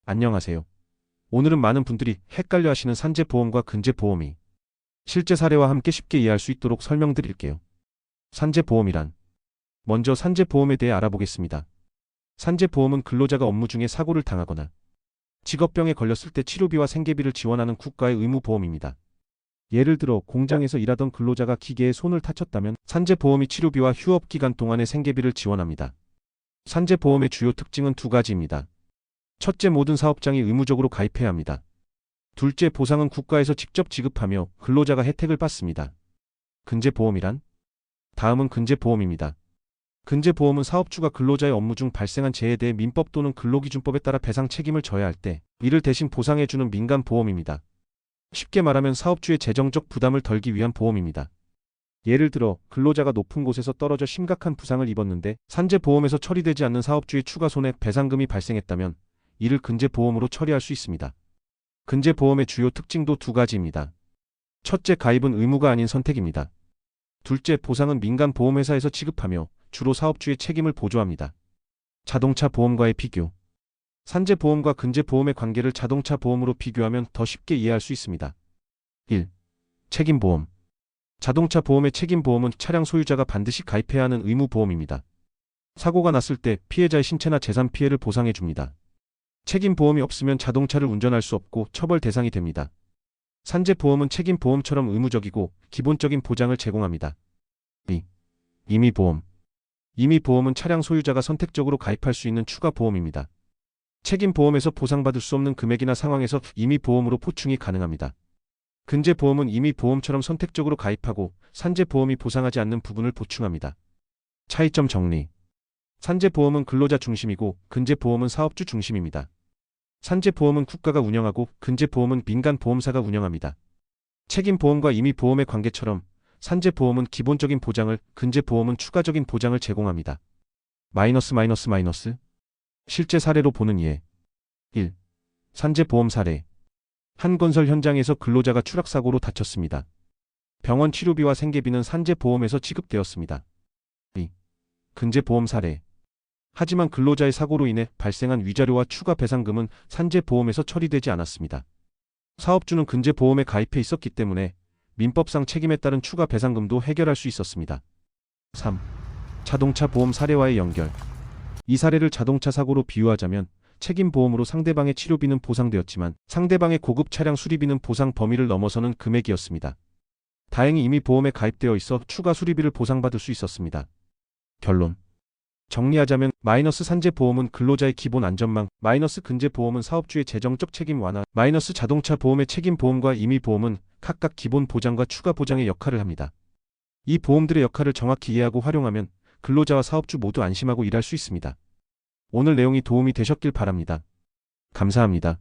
안녕하세요. 오늘은 많은 분들이 헷갈려 하시는 산재보험과 근제보험이 실제 사례와 함께 쉽게 이해할 수 있도록 설명드릴게요. 산재보험이란 먼저 산재보험에 대해 알아보겠습니다. 산재보험은 근로자가 업무 중에 사고를 당하거나 직업병에 걸렸을 때 치료비와 생계비를 지원하는 국가의 의무보험입니다. 예를 들어 공장에서 일하던 근로자가 기계에 손을 다쳤다면 산재보험이 치료비와 휴업기간 동안의 생계비를 지원합니다. 산재보험의 주요 특징은 두 가지입니다. 첫째, 모든 사업장이 의무적으로 가입해야 합니다. 둘째, 보상은 국가에서 직접 지급하며 근로자가 혜택을 받습니다. 근제보험이란? 다음은 근제보험입니다. 근제보험은 사업주가 근로자의 업무 중 발생한 재해에 대해 민법 또는 근로기준법에 따라 배상 책임을 져야 할 때 이를 대신 보상해주는 민간보험입니다. 쉽게 말하면 사업주의 재정적 부담을 덜기 위한 보험입니다. 예를 들어 근로자가 높은 곳에서 떨어져 심각한 부상을 입었는데 산재보험에서 처리되지 않는 사업주의 추가 손해 배상금이 발생했다면 이를 근제보험으로 처리할 수 있습니다. 근제보험의 주요 특징도 두 가지입니다. 첫째, 가입은 의무가 아닌 선택입니다. 둘째, 보상은 민간보험회사에서 지급하며 주로 사업주의 책임을 보조합니다. 자동차 보험과의 비교. 산재보험과 근제보험의 관계를 자동차 보험으로 비교하면 더 쉽게 이해할 수 있습니다. 1. 책임보험. 자동차 보험의 책임보험은 차량 소유자가 반드시 가입해야 하는 의무보험입니다. 사고가 났을 때 피해자의 신체나 재산 피해를 보상해줍니다. 책임보험이 없으면 자동차를 운전할 수 없고 처벌 대상이 됩니다. 산재보험은 책임보험처럼 의무적이고 기본적인 보장을 제공합니다. 2. 임의보험. 임의보험은 차량 소유자가 선택적으로 가입할 수 있는 추가 보험입니다. 책임보험에서 보상받을 수 없는 금액이나 상황에서 임의보험으로 보충이 가능합니다. 근제보험은 임의보험처럼 선택적으로 가입하고 산재보험이 보상하지 않는 부분을 보충합니다. 차이점 정리. 산재보험은 근로자 중심이고 근제보험은 사업주 중심입니다. 산재보험은 국가가 운영하고 근제보험은 민간보험사가 운영합니다. 책임보험과 임의보험의 관계처럼 산재보험은 기본적인 보장을, 근제보험은 추가적인 보장을 제공합니다. 실제 사례로 보는 예. 1. 산재보험 사례. 한 건설 현장에서 근로자가 추락사고로 다쳤습니다. 병원 치료비와 생계비는 산재보험에서 지급되었습니다. 2. 근제보험 사례. 하지만 근로자의 사고로 인해 발생한 위자료와 추가 배상금은 산재보험에서 처리되지 않았습니다. 사업주는 근제보험에 가입해 있었기 때문에 민법상 책임에 따른 추가 배상금도 해결할 수 있었습니다. 3. 자동차 보험 사례와의 연결. 이 사례를 자동차 사고로 비유하자면 책임보험으로 상대방의 치료비는 보상되었지만 상대방의 고급 차량 수리비는 보상 범위를 넘어서는 금액이었습니다. 다행히 이미 보험에 가입되어 있어 추가 수리비를 보상받을 수 있었습니다. 결론. 정리하자면 산재보험은 근로자의 기본 안전망, 근제보험은 사업주의 재정적 책임 완화, 자동차 보험의 책임보험과 임의보험은 각각 기본 보장과 추가 보장의 역할을 합니다. 이 보험들의 역할을 정확히 이해하고 활용하면 근로자와 사업주 모두 안심하고 일할 수 있습니다. 오늘 내용이 도움이 되셨길 바랍니다. 감사합니다.